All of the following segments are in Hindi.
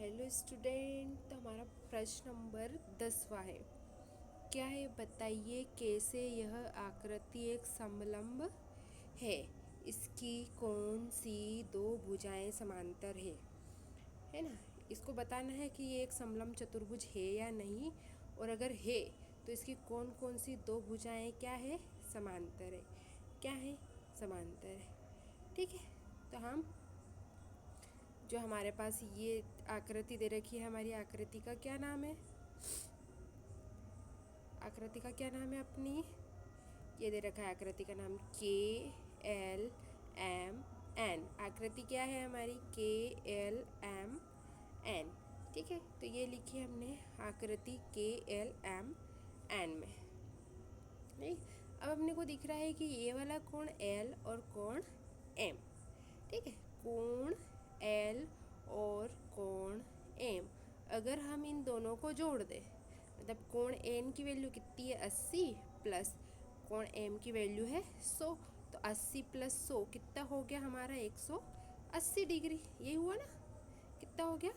हेलो स्टूडेंट, तो हमारा प्रश्न नंबर 10वां है। क्या है बताइए, कैसे यह आकृति एक समलंब है? इसकी कौन सी दो भुजाएं समांतर है ना। इसको बताना है कि ये एक समलंब चतुर्भुज है या नहीं, और अगर है तो इसकी कौन कौन सी दो भुजाएं क्या है, समांतर है। क्या है, समांतर है। ठीक है, तो हम जो हमारे पास ये आकृति दे रखी है, हमारी आकृति का क्या नाम है? आकृति का क्या नाम है अपनी? ये दे रखा है आकृति का नाम KLMN। आकृति क्या है हमारी? KLMN। ठीक है, तो ये लिखी हमने आकृति KLMN में। नहीं, अब अपने को दिख रहा है कि ये वाला कोण L और कोण M। ठीक है, कोण L और कोण M अगर हम इन दोनों को जोड़ दें, मतलब कोण N की वैल्यू कितनी है 80, प्लस कोण M की वैल्यू है 100, तो 80 प्लस 100 कितना हो गया हमारा? 180 डिग्री। यही हुआ ना? कितना हो गया?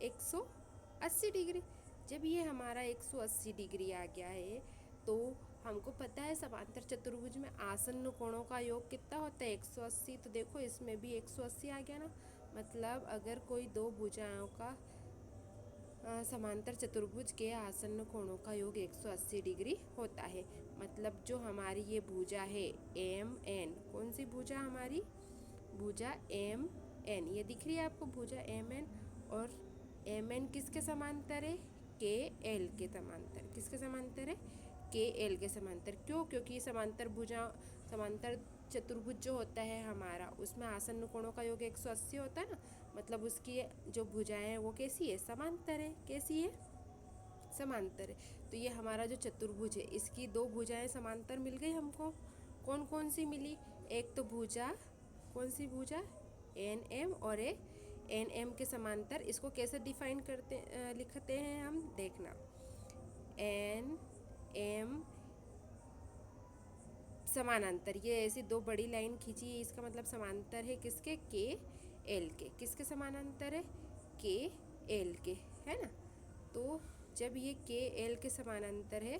180 डिग्री। जब ये हमारा 180 डिग्री आ गया है, तो हमको पता है समांतर चतुर्भुज में आसन्न कोणों का योग कितना होता है? 180। तो देखो इसमें भी 180 आ गया ना। मतलब अगर कोई दो भुजाओं का समांतर चतुर्भुज के आसन्न कोणों का योग 180 डिग्री होता है। मतलब जो हमारी ये भुजा है MN, कौन सी भुजा हमारी? भुजा MN। ये दिख रही है आपको भुजा MN, और MN किसके समांतर है? KL के समांतर। किसके समांतर है? KL के समांतर। क्यों? क्योंकि ये समांतर चतुर्भुज जो होता है हमारा, उसमें आसन्न कोणों का योग 180 होता है ना। मतलब उसकी जो भुजाएं हैं वो कैसी है? समांतर है। कैसी है? समांतर है। तो ये हमारा जो चतुर्भुज है, इसकी दो भुजाएं समांतर मिल गई हमको। कौन कौन सी मिली? एक तो भुजा, कौन सी भुजा? NM, और एक NM के समांतर। इसको कैसे डिफाइन लिखते हैं हम? देखना, NM समानांतर। ये ऐसी दो बड़ी लाइन खींची है, इसका मतलब समांतर है किसके? KL के। किसके समानांतर है? KL के, है ना। तो जब ये KL के समानांतर है,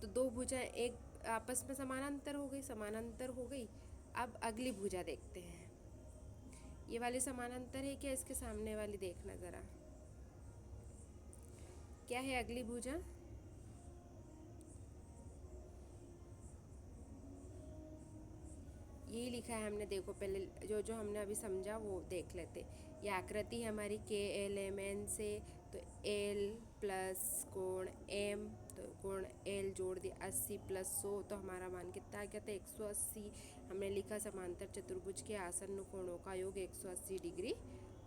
तो दो भुजाएं एक आपस में समानांतर हो गई, समानांतर हो गई। अब अगली भुजा देखते हैं। ये वाली समानांतर है क्या? इसके सामने वाली देखना जरा, क्या है अगली भुजा? यही लिखा है हमने, देखो पहले जो जो हमने अभी समझा वो देख लेते। ये आकृति है हमारी KLMN से, तो L प्लस कोण M, तो कोण L जोड़ दिया, 80 प्लस 100, तो हमारा मान कितना आ गया था? 180। हमने लिखा समांतर चतुर्भुज के आसन्न कोणों का योग 180 डिग्री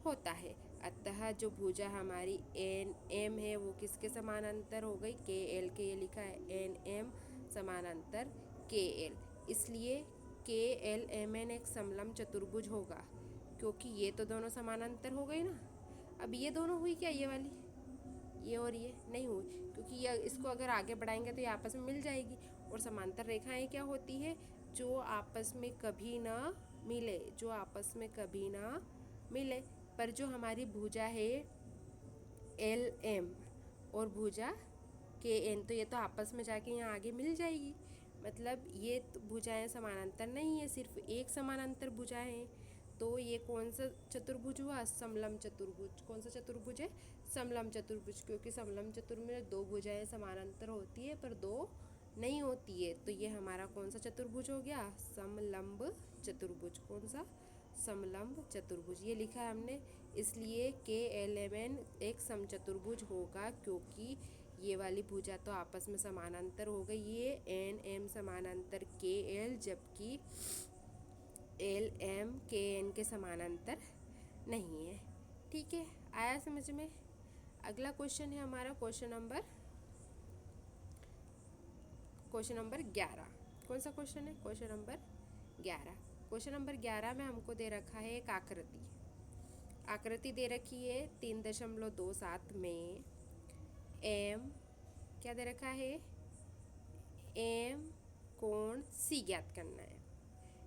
होता है। अतः जो भुजा हमारी NM है वो किसके समानांतर हो गई? KL के। ये लिखा है NM समानांतर KL। इसलिए KLMN एक समलंब चतुर्भुज होगा, क्योंकि ये तो दोनों समानांतर हो गई ना। अब ये दोनों हुई क्या? ये वाली, ये और ये नहीं हुई, क्योंकि ये इसको अगर आगे बढ़ाएंगे तो ये आपस में मिल जाएगी। और समांतर रेखाएं क्या होती है? जो आपस में कभी ना मिले, जो आपस में कभी ना मिले। पर जो हमारी भुजा है LM और भुजा KN, तो ये तो आपस में जाके यहाँ आगे मिल जाएगी। मतलब ये तो भुजाएं समानांतर नहीं है, सिर्फ एक समानांतर भुजा है। तो ये कौन सा चतुर्भुज हुआ? समलंब चतुर्भुज। कौन सा चतुर्भुज है? समलंब चतुर्भुज। क्योंकि समलंब चतुर्भुज में दो भुजाएं समानांतर होती है पर दो नहीं होती है। तो ये हमारा कौन सा चतुर्भुज हो गया? समलंब चतुर्भुज। कौन सा? समलंब चतुर्भुज। ये लिखा है हमने। इसलिए KLMN एक समचतुर्भुज होगा, क्योंकि ये वाली भुजा तो आपस में समानांतर हो गई, ये NM समानांतर KL, जबकि LM KN के समानांतर नहीं है। ठीक है, आया समझ में? अगला क्वेश्चन है हमारा क्वेश्चन नंबर 11। कौन सा क्वेश्चन है? Question number 11। क्वेश्चन नंबर 11 में हमको दे रखा है एक आकृति दे रखी है 3.27 में। M क्या दे रखा है? M कोण C ज्ञात करना है।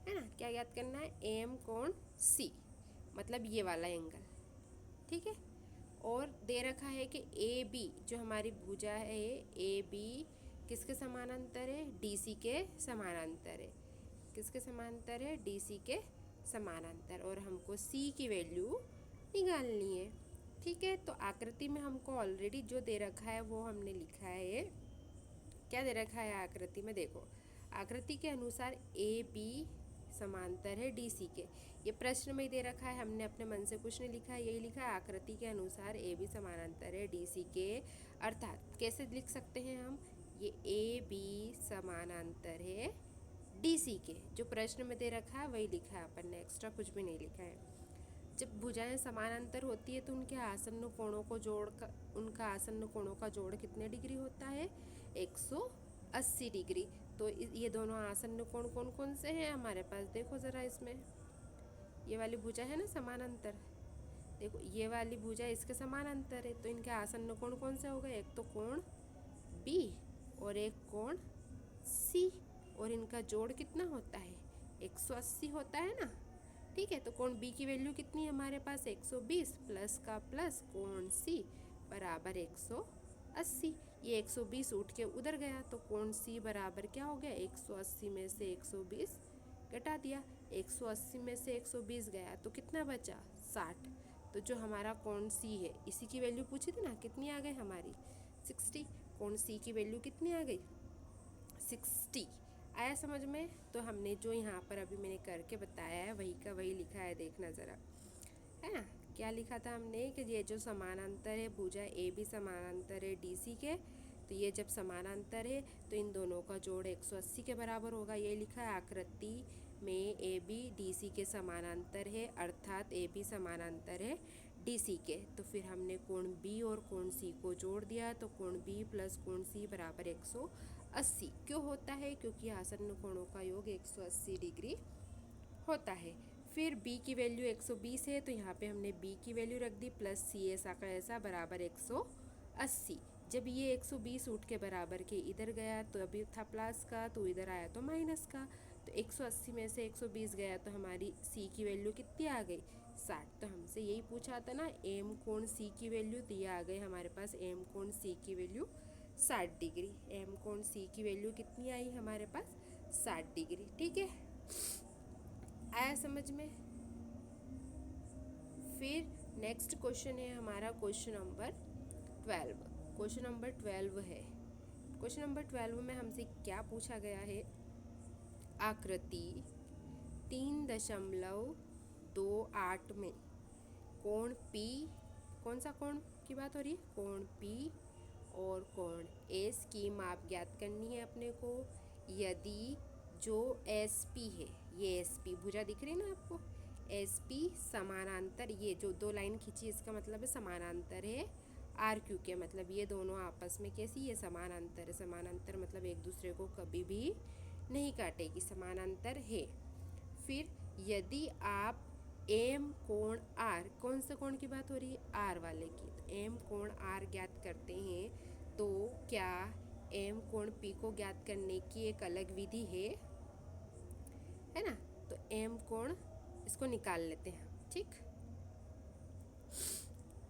है ना। क्या याद करना है, एम कोण सी, मतलब ये वाला एंगल, ठीक है। और दे रखा है कि ए बी जो हमारी भुजा है, ए बी किसके समानांतर है, डी सी के समानांतर है। किसके समानांतर है, डी सी के समानांतर। और हमको सी की वैल्यू निकालनी है, ठीक है। तो आकृति में हमको ऑलरेडी जो दे रखा है वो हमने लिखा है। क्या दे रखा है आकृति में, देखो आकृति के अनुसार ए बी समांतर है डी सी के। ये प्रश्न में दे रखा है, हमने अपने मन से कुछ नहीं लिखा है, यही लिखा है आकृति के अनुसार ए बी समानांतर है डी सी के। अर्थात कैसे लिख सकते हैं हम, ये ए बी समानांतर है डी सी के। जो प्रश्न में दे रखा है वही लिखा है अपन ने, एक्स्ट्रा कुछ भी नहीं लिखा है। जब भुजाएं समानांतर होती है तो उनके आसन्न कोणों को उनका आसन्न कोणों का जोड़ कितने डिग्री होता है, 180 डिग्री। तो ये दोनों आसन्न कोण कौन कौन से हैं हमारे पास, देखो ज़रा इसमें, ये वाली भुजा है ना समानांतर, देखो ये वाली भुजा इसके समानांतर है, तो इनके आसन्न कोण कौन से हो गए, एक तो कोण बी और एक कोण सी, और इनका जोड़ कितना होता है, 180 होता है ना, ठीक है। तो कोण बी की वैल्यू कितनी है हमारे पास, 120 प्लस का प्लस कोण सी बराबर 180। ये 120 उठ के उधर गया तो कोण सी बराबर क्या हो गया, 180 में से 120 घटा दिया, 180 में से 120 गया तो कितना बचा, 60। तो जो हमारा कोण सी है, इसी की वैल्यू पूछी थी ना, कितनी आ गई हमारी, 60। कोण सी की वैल्यू कितनी आ गई, 60। आया समझ में। तो हमने जो यहाँ पर अभी मैंने करके बताया है वही का वही लिखा है, देखना ज़रा, है ना। क्या लिखा था हमने कि ये जो समानांतर है भुजा ए बी समानांतर है डी सी के, तो ये जब समानांतर है तो इन दोनों का जोड़ 180 के बराबर होगा। ये लिखा है आकृति में ए बी डी सी के समानांतर है, अर्थात ए बी समानांतर है डी सी के। तो फिर हमने कोण बी और कोण सी को जोड़ दिया, तो कोण बी प्लस कोण सी बराबर 180। क्यों होता है, क्योंकि आसन्न कोणों का योग 180 डिग्री होता है। फिर b की वैल्यू 120 है तो यहाँ पे हमने b की वैल्यू रख दी, प्लस सी ऐसा का ऐसा बराबर 180। जब ये 120 उठ के बराबर के इधर गया तो अभी था प्लस का, तो इधर आया तो माइनस का, तो 180 में से 120 गया तो हमारी c की वैल्यू कितनी आ गई, 60। तो हमसे यही पूछा था ना m कोण c की वैल्यू, तो ये आ गई हमारे पास m कोण c की वैल्यू 60 डिग्री। m कोण c की वैल्यू कितनी आई हमारे पास, 60 डिग्री, ठीक है। आया समझ में। फिर नेक्स्ट क्वेश्चन है हमारा क्वेश्चन नंबर 12। क्वेश्चन नंबर 12 है, क्वेश्चन नंबर 12 में हमसे क्या पूछा गया है, आकृति 3.28 में कोण P, कौन सा कोण की बात हो रही है, कोण P और कोण S की माप ज्ञात करनी है अपने को। यदि जो SP है, ये SP भुजा दिख रही है ना आपको, SP समानांतर, ये जो दो लाइन खींची इसका मतलब है समानांतर है RQ के, मतलब ये दोनों आपस में कैसी, ये समानांतर है। समानांतर मतलब एक दूसरे को कभी भी नहीं काटेगी, समानांतर है। फिर यदि आप M कोण R, कौन सा कोण की बात हो रही है, R वाले की, तो M कोण R ज्ञात करते हैं, तो क्या M कोण P को ज्ञात करने की एक अलग विधि है ना। तो M कोण इसको निकाल लेते हैं, ठीक।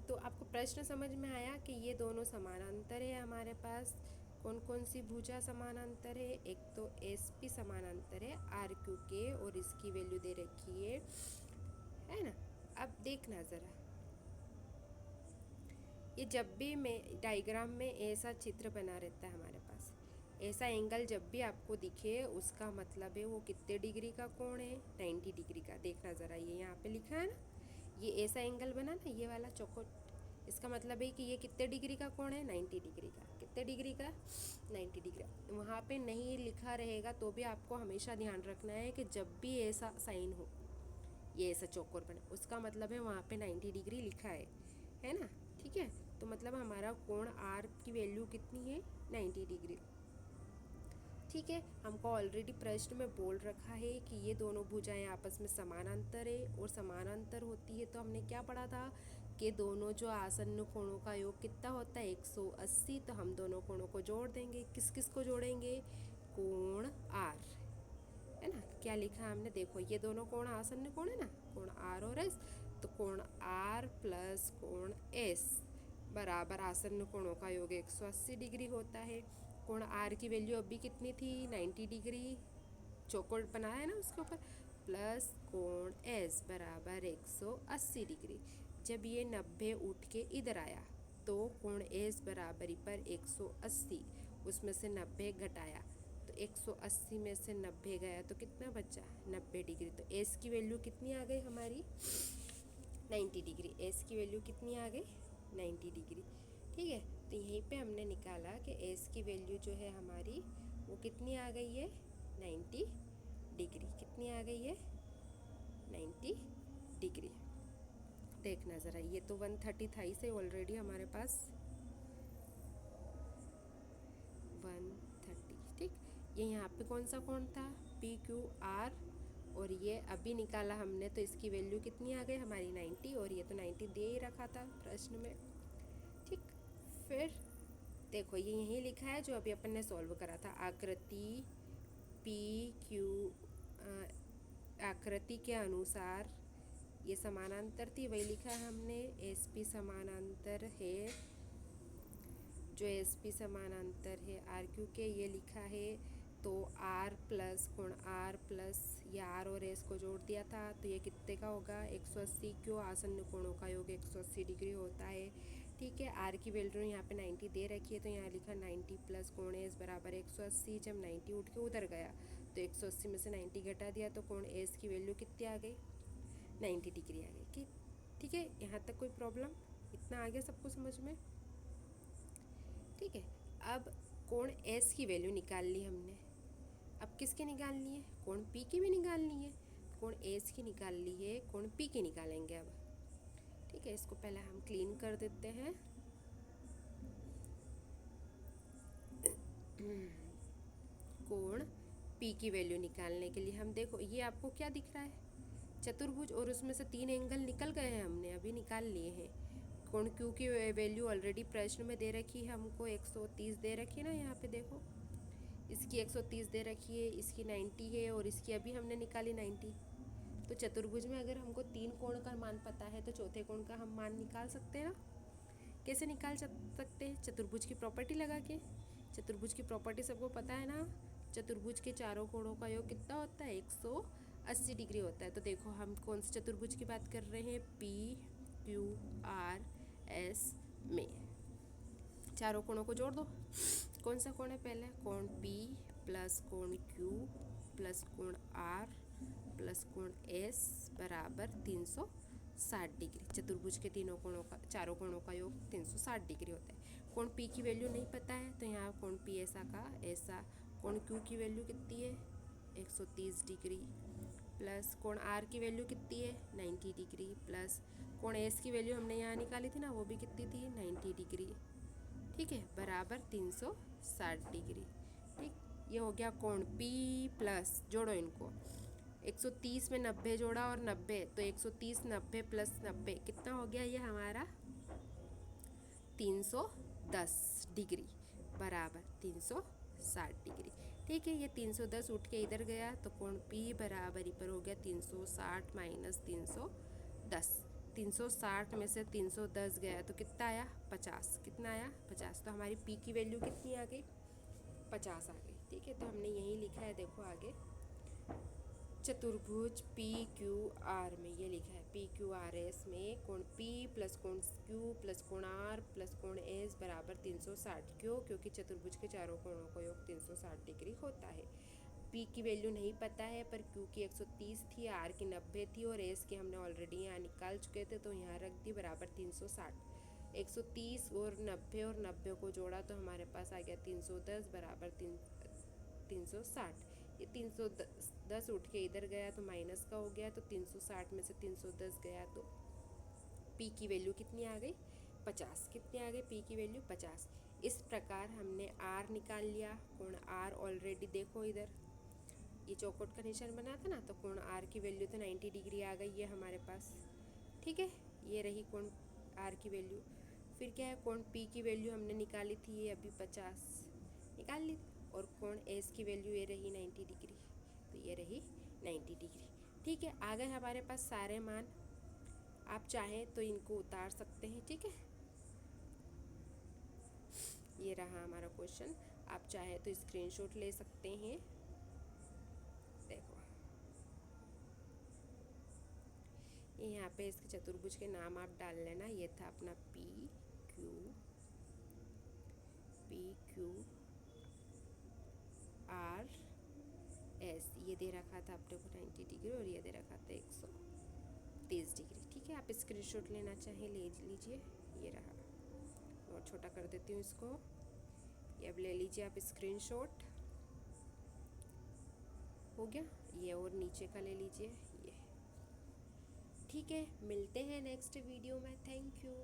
तो आपको प्रश्न समझ में आया कि ये दोनों समानांतर है हमारे पास। कौन कौन सी भुजा समानांतर है, एक तो SP समानांतर है RQ के, और इसकी वैल्यू दे रखी है ना। अब देखना ज़रा, ये जब भी मैं डायग्राम में ऐसा चित्र बना रहता है हमारे पास, ऐसा एंगल जब भी आपको दिखे उसका मतलब है वो कितने डिग्री का कोण है, 90 डिग्री का। देखना ज़रा, ये यहाँ पे लिखा है ना, ये ऐसा एंगल बना ना, ये वाला चौकोर, इसका मतलब है कि ये कितने डिग्री का कोण है, 90 डिग्री का। कितने डिग्री का, 90 डिग्री। वहाँ पे नहीं लिखा रहेगा तो भी आपको हमेशा ध्यान रखना है कि जब भी ऐसा साइन हो, ये ऐसा चौकोर बने, उसका मतलब है वहाँ पे 90 डिग्री लिखा है ना, ठीक है। तो मतलब हमारा कोण R की वैल्यू कितनी है, 90 डिग्री, ठीक है। हमको ऑलरेडी प्रश्न में बोल रखा है कि ये दोनों भुजाएं आपस में समानांतर है, और समानांतर होती है तो हमने क्या पढ़ा था कि दोनों जो आसन्न कोणों का योग कितना होता है, 180। तो हम दोनों कोणों को जोड़ देंगे, किस किस को जोड़ेंगे, कोण R, है ना। क्या लिखा हमने, देखो ये दोनों कोण आसन्न कोण है ना, कोण आर और एस, तो कोण आर प्लस कोण एस बराबर आसन्न कोणों का योग 180 डिग्री होता है। कोण आर की वैल्यू अभी कितनी थी, 90 डिग्री, चौकोर बनाया है ना उसके ऊपर, प्लस कोण एस बराबर 180 डिग्री। जब ये 90 उठ के इधर आया तो कोण एस बराबरी पर 180, उसमें से 90 घटाया तो 180 में से 90 गया तो कितना बचा, 90 डिग्री। तो एस की वैल्यू कितनी आ गई हमारी, 90 डिग्री। एस की वैल्यू कितनी आ गई, 90 डिग्री। ठीक है, तो यहीं पे हमने निकाला कि एस की वैल्यू जो है हमारी वो कितनी आ गई है, 90 डिग्री। कितनी आ गई है, 90 डिग्री। देखना ज़रा, ये तो 130 था से ऑलरेडी हमारे पास 130। ठीक, ये यहाँ पे कौन सा कोण था, पी क्यू आर, और ये अभी निकाला हमने तो इसकी वैल्यू कितनी आ गई हमारी, 90, और ये तो 90 दे ही रखा था प्रश्न में। ठीक, फिर देखो ये यही लिखा है जो अभी अपन ने सॉल्व करा था, आकृति पी क्यू, आकृति के अनुसार ये समानांतर थी, वही लिखा है हमने। एस पी समानांतर है, जो एस पी समानांतर है आर क्यू के, ये लिखा है। तो आर प्लस कोण आर प्लस ये आर और एस को जोड़ दिया था तो ये कितने का होगा, 180। क्यों, आसन्न कोणों का योग 180 डिग्री होता है। ठीक है, आर की वैल्यू यहाँ पे 90 दे रखी है तो यहाँ लिखा 90 प्लस कोण एस बराबर 180। जब 90 उठ के उधर गया तो 180 में से 90 घटा दिया तो कोण एस की वैल्यू कितनी आ गई, 90 डिग्री आ गई। ठीक है, यहाँ तक कोई प्रॉब्लम, इतना आ गया सबको समझ में। ठीक है, अब कोण एस की वैल्यू निकाल ली हमने, अब किसकी निकालनी है, कोण पी की भी निकालनी है। कोण एस की निकाल ली है, कोण पी की निकालेंगे अब। ठीक है, इसको पहले हम क्लीन कर देते हैं। कोण पी की वैल्यू निकालने के लिए हम देखो, ये आपको क्या दिख रहा है, चतुर्भुज, और उसमें से 3 एंगल निकल गए हैं, हमने अभी निकाल लिए हैं। कोण क्यू की वैल्यू ऑलरेडी प्रश्न में दे रखी है हमको, 130 दे रखी है ना, यहाँ पे देखो इसकी 130 दे रखी है, इसकी 90 है, और इसकी अभी हमने निकाली 90। तो चतुर्भुज में अगर हमको 3 कोण का मान पता है तो चौथे कोण का हम मान निकाल सकते हैं ना। कैसे निकाल सकते हैं, चतुर्भुज की प्रॉपर्टी लगा के। चतुर्भुज की प्रॉपर्टी सबको पता है ना, चतुर्भुज के चारों कोणों का योग कितना होता है, 180 डिग्री होता है। तो देखो हम कौन से चतुर्भुज की बात कर रहे हैं, पी क्यू आर एस में चारों कोणों को जोड़ दो। कौन सा कोण है, पहले कोण पी प्लस कोण क्यू प्लस कोण आर प्लस कोण एस बराबर 360 डिग्री। चतुर्भुज के तीनों कोणों का, चारों कोणों का योग 360 डिग्री होता है। कोण पी की वैल्यू नहीं पता है तो यहाँ कोण पी ऐसा का ऐसा। कोण क्यू की वैल्यू कितनी है, 130 डिग्री, प्लस कोण आर की वैल्यू कितनी है, 90 डिग्री, प्लस कोण एस की वैल्यू हमने यहाँ निकाली थी ना, वो भी कितनी थी, 90 डिग्री। ठीक है, बराबर 360 डिग्री। ठीक, ये हो गया कोण पी प्लस, जोड़ो इनको, 130 में 90 जोड़ा और 90, तो 130 90 प्लस 90 कितना हो गया, ये हमारा 310 डिग्री बराबर 360 डिग्री। ठीक है, ये 310 उठ के इधर गया तो कोण पी बराबरी पर हो गया 360 माइनस 310। 360 में से 310 गया तो कितना आया, 50। कितना आया, 50। तो हमारी पी की वैल्यू कितनी आ गई, 50 आ गई। ठीक है, तो हमने यही लिखा है, देखो आगे चतुर्भुज पी क्यू आर में ये लिखा है, पी क्यू आर एस में कोण पी प्लस कोण क्यू प्लस कोण आर प्लस कोण एस बराबर 360। क्यों, क्योंकि चतुर्भुज के चारों कोणों का योग 360 डिग्री होता है। पी की वैल्यू नहीं पता है, पर क्यू की 130 थी, आर की 90 थी, और एस की हमने ऑलरेडी यहाँ निकाल चुके थे तो यहाँ रख दी बराबर 360। 130 और 90 और 90 को जोड़ा तो हमारे पास आ गया 310 बराबर 360। ये 310 उठ के इधर गया तो माइनस का हो गया, तो 360 में से 310 गया तो पी की वैल्यू कितनी आ गई, 50। कितनी आ गई पी की वैल्यू, 50। इस प्रकार हमने आर निकाल लिया। कोण आर ऑलरेडी देखो इधर ये चौकोट का निशान बना था ना, तो कोण आर की वैल्यू तो 90 डिग्री आ गई है हमारे पास। ठीक है, ये रही कोण आर की वैल्यू। फिर क्या है, कोण पी की वैल्यू हमने निकाली थी, ये अभी 50 निकाल ली, और कोण एस की वैल्यू ये रही 90 डिग्री। तो ये रही 90 डिग्री। ठीक है, आ गए हमारे पास सारे मान। आप चाहें तो इनको उतार सकते हैं। ठीक है, ये रहा हमारा क्वेश्चन। आप चाहें तो स्क्रीनशॉट ले सकते हैं। देखो ये यहाँ पे इसके चतुर्भुज के नाम आप डाल लेना। ये था अपना पी क्यू आर एस। ये दे रखा था अपने को 90 डिग्री और ये दे रखा था 130 डिग्री। ठीक है, आप स्क्रीनशॉट लेना चाहें ले लीजिए। ये रहा, और छोटा कर देती हूँ इसको। ये अब ले लीजिए आप स्क्रीनशॉट। हो गया ये, और नीचे का ले लीजिए ये। ठीक है, मिलते हैं नेक्स्ट वीडियो में। Thank you.